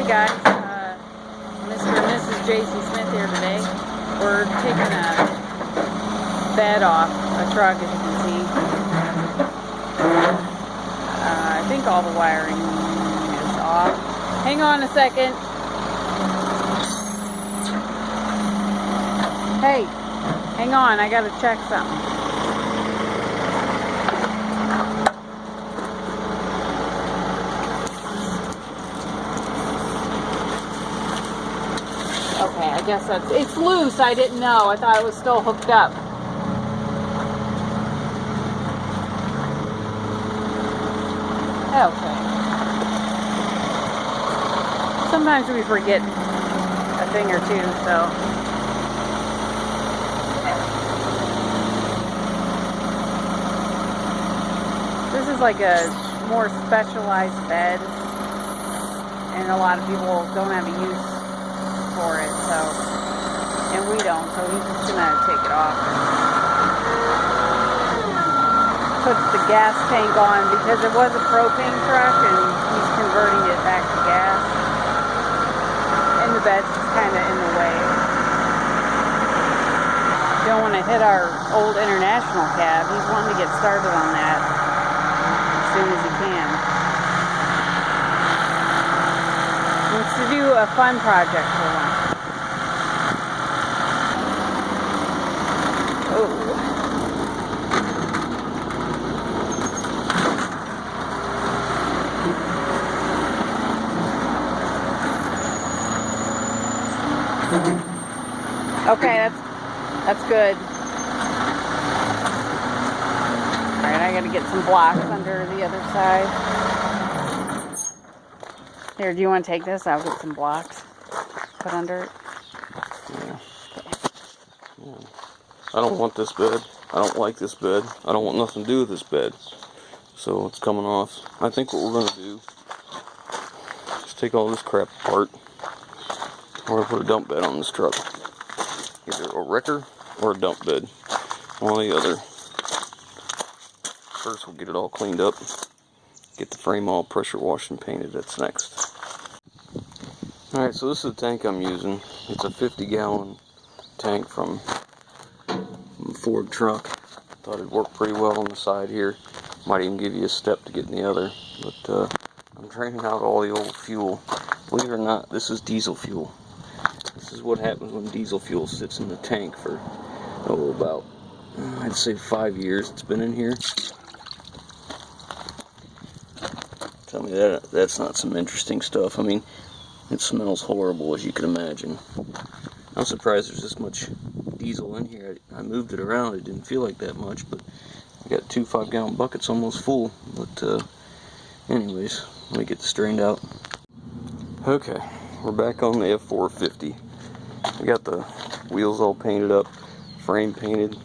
Hey guys, Mr. and Mrs. J.C. Smith here today. We're taking a bed off a truck, as you can see. I think all the wiring is off. Hang on a second. Hey, hang on, I gotta check something. Okay, I guess it's loose. I didn't know. I thought it was still hooked up. Okay. Sometimes we forget a thing or two, so. This is like a more specialized bed, and a lot of people don't have a use for it, so, and we don't, so he's just gonna take it off. Put the gas tank on because it was a propane truck and he's converting it back to gas. And the bed's just kind of in the way. Don't want to hit our old international cab. He's wanting to get started on that as soon as he can. Wants to do a fun project for once. Oh. Okay, that's good. Alright, I gotta get some blocks under the other side. Here, do you want to take this? I'll get some blocks. Put under it. Yeah. I don't want this bed. I don't like this bed. I don't want nothing to do with this bed. So it's coming off. I think what we're going to do is take all this crap apart. We're going to put a dump bed on this truck. Either a wrecker or a dump bed. One or the other. First we'll get it all cleaned up. Get the frame all pressure washed and painted. That's next. Alright, so this is the tank I'm using. It's a 50-gallon tank from a Ford truck. Thought it'd work pretty well on the side here. Might even give you a step to get in the other. But I'm draining out all the old fuel. Believe it or not, this is diesel fuel. This is what happens when diesel fuel sits in the tank for, about, I'd say 5 years it's been in here. Tell me that's not some interesting stuff. I mean, it smells horrible, as you can imagine. I'm surprised there's this much diesel in here. I moved it around. It didn't feel like that much, but I got 2 5-gallon buckets almost full. But anyways, let me get this strained out. Okay, we're back on the F450. I got the wheels all painted up, frame painted.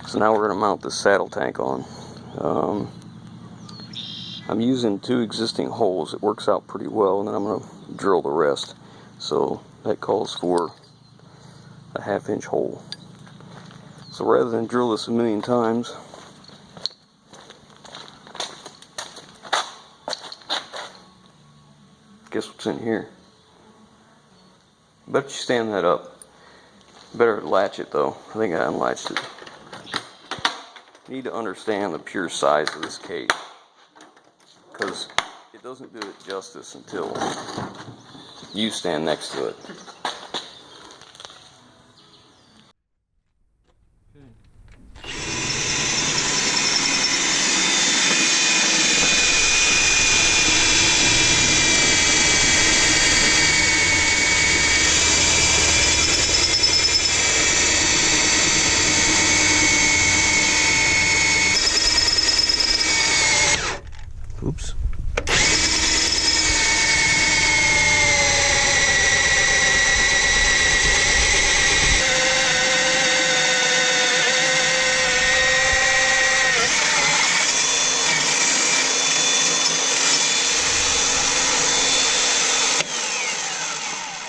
So now we're going to mount this saddle tank on. I'm using 2 existing holes. It works out pretty well, and then I'm going to drill the rest. So that calls for a 1/2-inch hole. So rather than drill this a million times, guess what's in here? Bet you stand that up. Better latch it though. I think I unlatched it. You need to understand the pure size of this cage, because it doesn't do it justice until you stand next to it. Oops.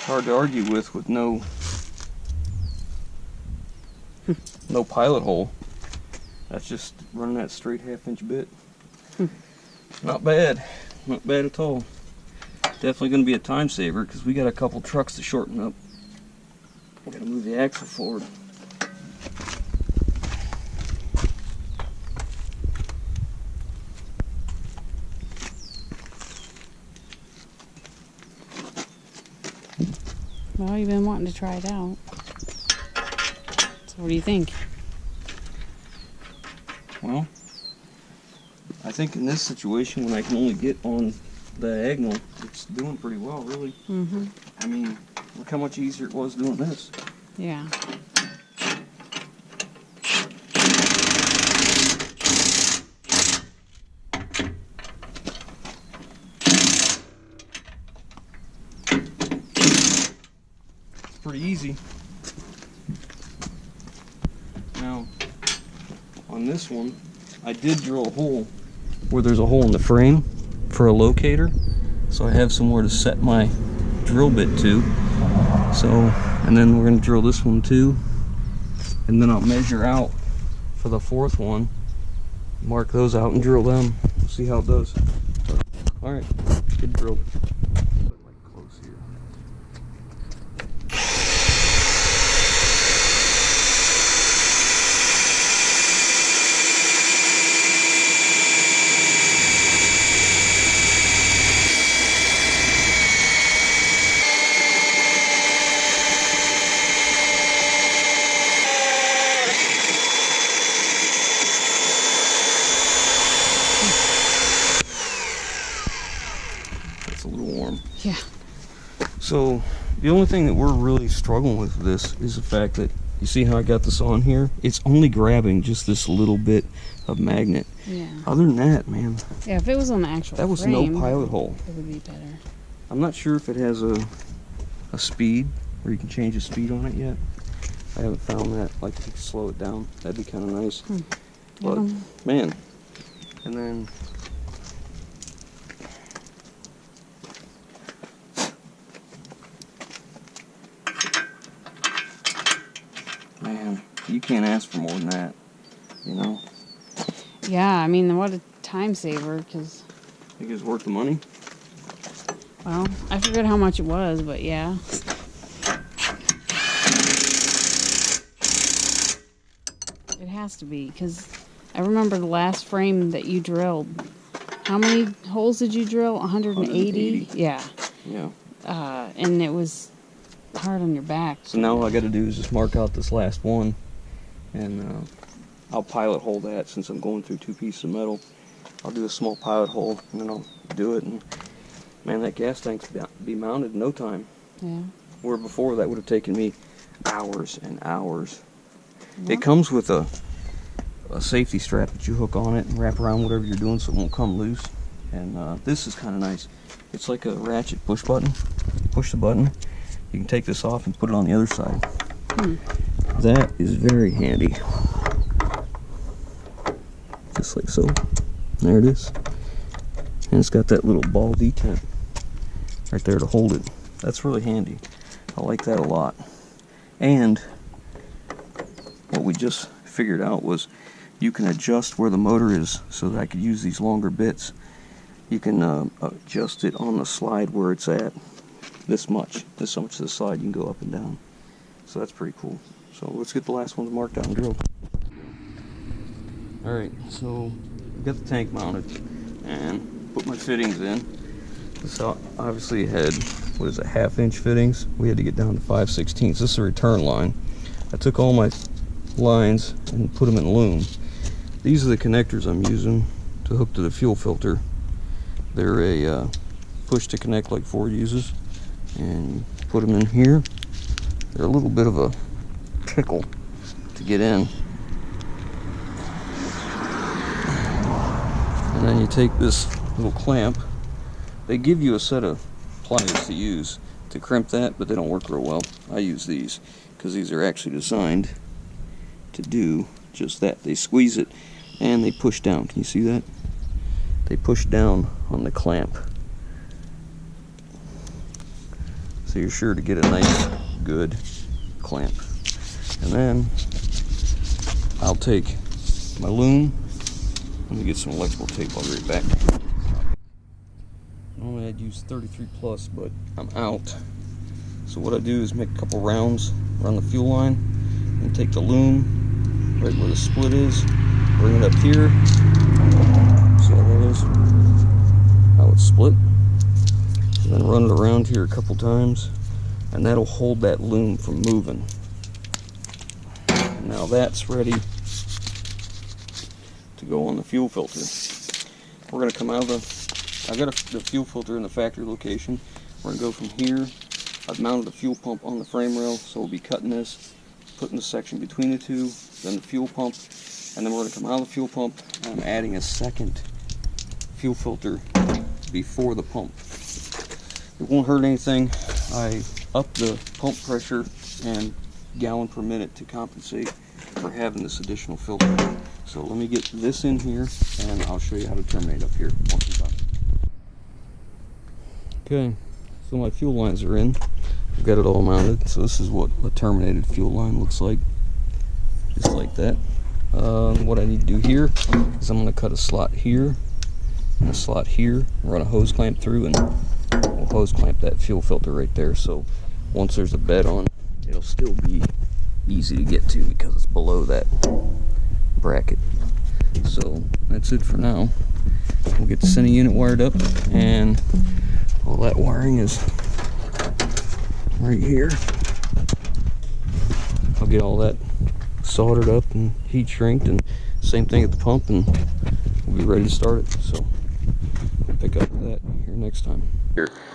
Hard to argue with no pilot hole. That's just running that straight 1/2-inch bit. Not bad. Not bad at all. Definitely going to be a time saver because we got a couple trucks to shorten up. We got to move the axle forward. Well, you've been wanting to try it out. So what do you think? Well, I think in this situation, when I can only get on diagonal, it's doing pretty well, really. Mm-hmm. I mean, look how much easier it was doing this. Yeah. It's pretty easy. Now, on this one, I did drill a hole where there's a hole in the frame for a locator, so I have somewhere to set my drill bit to. So, and then we're going to drill this one too, and then I'll measure out for the fourth one, mark those out and drill them, see how it does. Alright, good drill. Close here. A little warm. Yeah. So the only thing that we're really struggling with this is the fact that you see how I got this on here? It's only grabbing just this little bit of magnet. Yeah. Other than that, man. Yeah, if it was on the actual that was frame, no pilot hole. it would be better. I'm not sure if it has a speed where you can change the speed on it yet. I haven't found that. Like if you can slow it down, that'd be kind of nice. But man, and then man, you can't ask for more than that, you know? Yeah, I mean, what a time saver, because... Think it's worth the money? Well, I forget how much it was, but yeah. It has to be, because I remember the last frame that you drilled. How many holes did you drill? 180? 180. Yeah. Yeah. And it was hard on your back. So now all I got to do is just mark out this last one, and I'll pilot hole that since I'm going through two pieces of metal. I'll do a small pilot hole, and then I'll do it, and man, that gas tank's be mounted in no time. Yeah. Where before that would have taken me hours and hours. Yeah. It comes with a safety strap that you hook on it and wrap around whatever you're doing so it won't come loose. And this is kind of nice. It's like a ratchet push button. Push the button. You can take this off and put it on the other side. That is very handy. Just like so. There it is. And it's got that little ball detent right there to hold it. That's really handy. I like that a lot. And what we just figured out was you can adjust where the motor is so that I could use these longer bits. You can adjust it on the slide where it's at. This much to the side, you can go up and down. So that's pretty cool. So let's get the last ones marked out and drilled. Alright, so got the tank mounted and put my fittings in. This obviously had, what is it, 1/2-inch fittings. We had to get down to 5/16. This is a return line. I took all my lines and put them in loom. These are the connectors I'm using to hook to the fuel filter. They're a push to connect like Ford uses, and you put them in here. They're a little bit of a pickle to get in. And then you take this little clamp. They give you a set of pliers to use to crimp that, but they don't work real well. I use these because these are actually designed to do just that. They squeeze it and they push down. Can you see that? They push down on the clamp. So you're sure to get a nice, good clamp. And then I'll take my loom. Let me get some electrical tape. I'll be right back. Normally I'd use 33 plus, but I'm out. So what I do is make a couple rounds around the fuel line and take the loom right where the split is, bring it up here. See how that is? How it's split. And then run it around here a couple times, and that'll hold that loom from moving. And now that's ready to go on the fuel filter. We're going to come out of I've got the fuel filter in the factory location. We're going to go from here. I've mounted the fuel pump on the frame rail, so we'll be cutting this, putting the section between the two, then the fuel pump, and then we're going to come out of the fuel pump, and I'm adding a second fuel filter before the pump. It won't hurt anything. I up the pump pressure and gallon per minute to compensate for having this additional filter. So let me get this in here and I'll show you how to terminate up here once I'm done. Okay, so my fuel lines are in. I've got it all mounted. So this is what a terminated fuel line looks like. Just like that. What I need to do here is I'm going to cut a slot here and a slot here, run a hose clamp through, and we'll hose clamp that fuel filter right there. So once there's a bed on, it'll still be easy to get to because it's below that bracket. So that's it for now. We'll get the center unit wired up, and all that wiring is right here. I'll get all that soldered up and heat shrinked, and same thing at the pump, and we'll be ready to start it. So we'll pick up that here next time.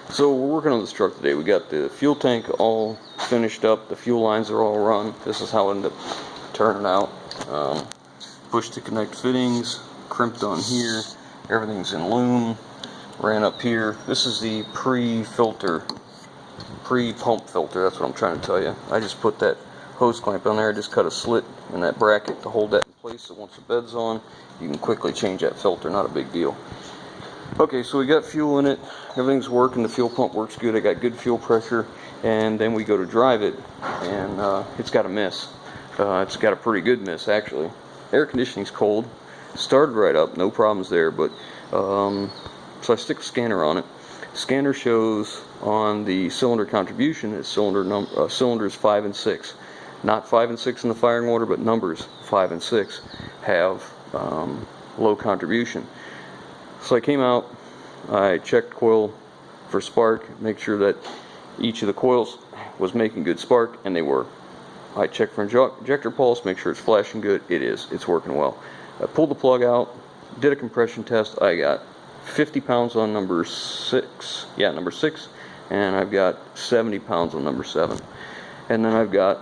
So we're working on this truck today. We got the fuel tank all finished up. The fuel lines are all run. This is how it ended up turning out. Push to connect fittings, crimped on here. Everything's in loom. Ran up here. This is the pre-filter, pre-pump filter. That's what I'm trying to tell you. I just put that hose clamp on there. I just cut a slit in that bracket to hold that in place. So once the bed's on, you can quickly change that filter. Not a big deal. Okay, so we got fuel in it. Everything's working. The fuel pump works good. I got good fuel pressure. And then we go to drive it, and it's got a miss. It's got a pretty good miss, actually. Air conditioning's cold. Started right up, no problems there. But so I stick a scanner on it. Scanner shows on the cylinder contribution is cylinders 5 and 6. Not 5 and 6 in the firing order, but numbers 5 and 6 have low contribution. So I came out, I checked coil for spark, make sure that each of the coils was making good spark, and they were. I checked for injector pulse, make sure it's flashing good. It is. It's working well. I pulled the plug out, did a compression test. I got 50 pounds on number 6. Yeah, number 6. And I've got 70 pounds on number 7. And then I've got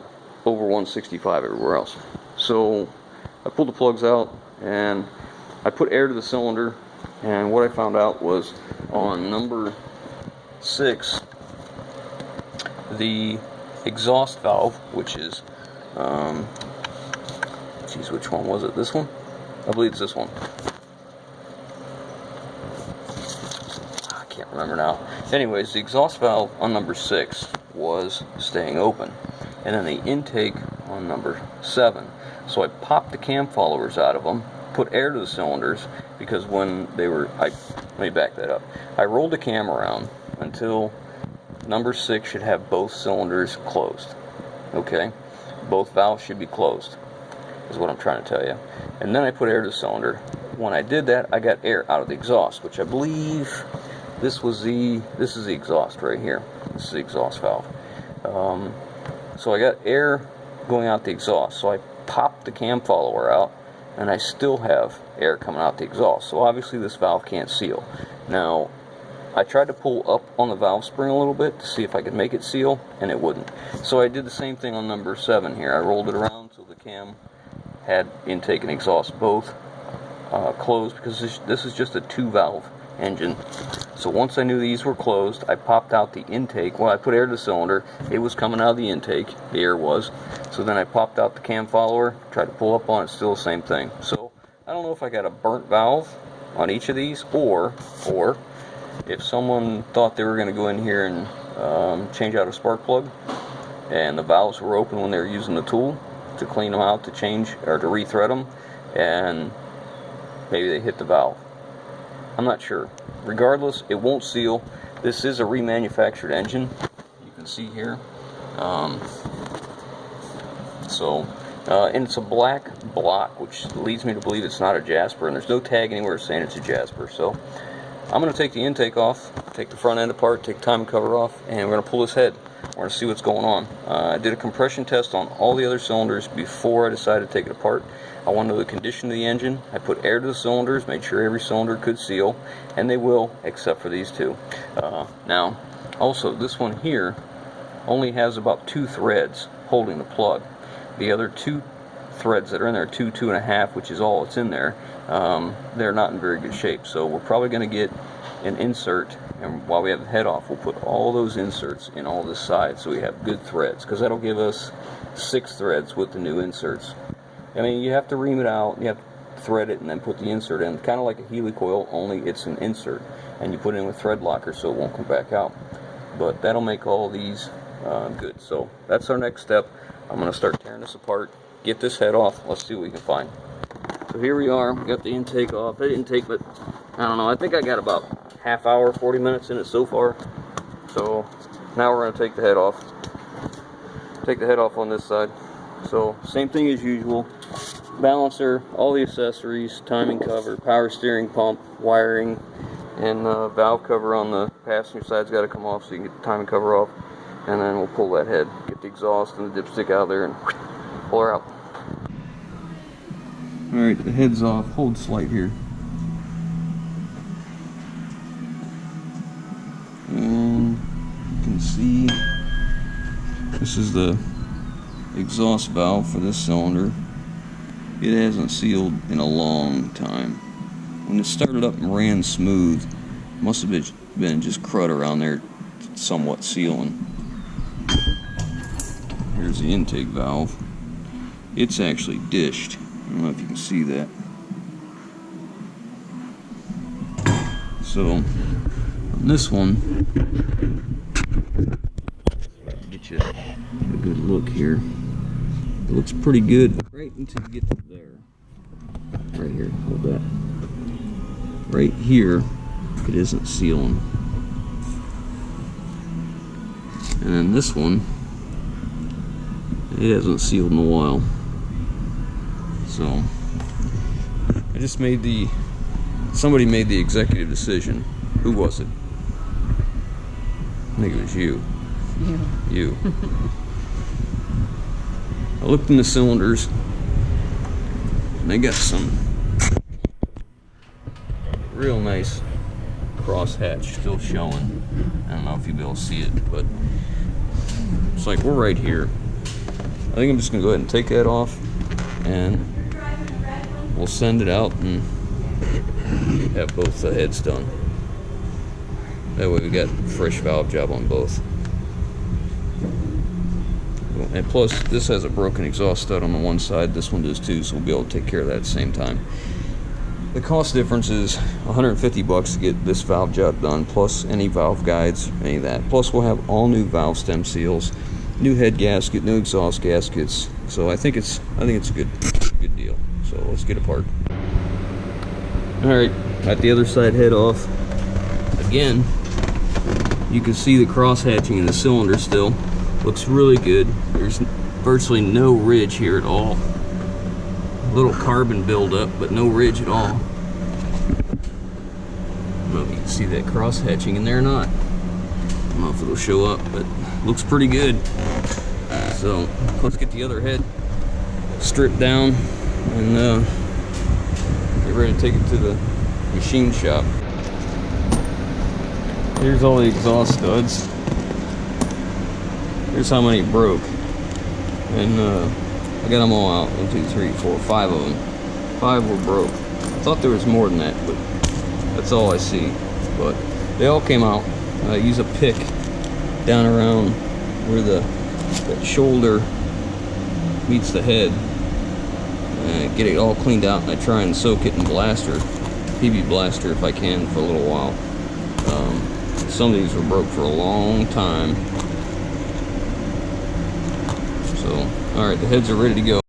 over 165 everywhere else. So I pulled the plugs out, and I put air to the cylinder. And what I found out was on number 6, the exhaust valve, which is, geez, which one was it? This one? I believe it's this one. I can't remember now. Anyways, the exhaust valve on number 6 was staying open, and then the intake on number 7. So I popped the cam followers out of them, put air to the cylinders, because when they were, let me back that up. I rolled the cam around until number 6 should have both cylinders closed. Okay? Both valves should be closed, is what I'm trying to tell you. And then I put air to the cylinder. When I did that, I got air out of the exhaust, which I believe this is the exhaust right here. This is the exhaust valve. So I got air going out the exhaust. So I popped the cam follower out, and I still have air coming out the exhaust. So obviously this valve can't seal. Now, I tried to pull up on the valve spring a little bit to see if I could make it seal, and it wouldn't. So I did the same thing on number 7 here. I rolled it around so the cam had intake and exhaust both closed, because this is just a 2-valve engine. So once I knew these were closed, I popped out the intake. Well, I put air to the cylinder. It was coming out of the intake. The air was. So then I popped out the cam follower, tried to pull up on it, still the same thing. So I don't know if I got a burnt valve on each of these, or if someone thought they were going to go in here and change out a spark plug, and the valves were open when they were using the tool to clean them out, to change or to rethread them, and maybe they hit the valve. I'm not sure. Regardless, it won't seal. This is a remanufactured engine, you can see here. And it's a black block, which leads me to believe it's not a Jasper, and there's no tag anywhere saying it's a Jasper. So I'm going to take the intake off, take the front end apart, take the timing cover off, and we're going to pull this head. We're going to see what's going on. I did a compression test on all the other cylinders before I decided to take it apart. I want to know the condition of the engine. I put air to the cylinders, made sure every cylinder could seal, and they will, except for these two. Now, also, this one here only has about 2 threads holding the plug. The other 2 threads that are in there, 2.5, which is all that's in there, they're not in very good shape. So we're probably going to get an insert, and while we have the head off, we'll put all those inserts in all this side so we have good threads, because that'll give us 6 threads with the new inserts. I mean, you have to ream it out, you have to thread it, and then put the insert in. Kind of like a helicoil, only it's an insert, and you put it in with thread locker so it won't come back out. But that'll make all these good. So that's our next step. I'm going to start tearing this apart, get this head off. Let's see what we can find. So here we are. We got the intake off. It didn't take but, I don't know, I think I got about half hour, 40 minutes in it so far. So now we're going to take the head off. Take the head off on this side. So same thing as usual. Balancer, all the accessories, timing cover, power steering pump, wiring, and valve cover on the passenger side's got to come off so you can get the timing cover off. And then we'll pull that head, get the exhaust and the dipstick out of there, and pull her out. Alright, the head's off. Hold slight here. And you can see this is the exhaust valve for this cylinder. It hasn't sealed in a long time. When it started up and ran smooth, must have been just crud around there somewhat sealing. Here's the intake valve. It's actually dished. I don't know if you can see that. So, on this one, get you a good look here. It looks pretty good right until you get to there. Right here, hold that. Right here, it isn't sealing. And then this one, it hasn't sealed in a while. So, I just made somebody made the executive decision. Who was it? I think it was you. You. I looked in the cylinders, and they got some real nice crosshatch still showing. I don't know if you'll be able to see it, but it's like we're right here. I think I'm just going to go ahead and take that off, and we'll send it out and have both the heads done. That way we got fresh valve job on both. And plus, this has a broken exhaust stud on the one side, this one does too, so we'll be able to take care of that at the same time. The cost difference is $150 to get this valve job done, plus any valve guides, any of that. Plus we'll have all new valve stem seals, new head gasket, new exhaust gaskets. So I think it's a good deal. So let's get apart. Alright, got the other side head off. Again, you can see the cross hatching in the cylinder still. Looks really good. There's virtually no ridge here at all. A little carbon buildup, but no ridge at all. I don't know if you can see that cross hatching in there or not. I don't know if it'll show up, but looks pretty good. So let's get the other head stripped down and get ready to take it to the machine shop. Here's all the exhaust studs. Here's how many broke. And I got them all out. 1, 2, 3, 4, 5 of them. 5 were broke. I thought there was more than that, but that's all I see. But they all came out. I use a pick down around where that shoulder meets the head. Get it all cleaned out, and I try and soak it in blaster, PB blaster if I can, for a little while. Some of these were broke for a long time. So, alright, the heads are ready to go.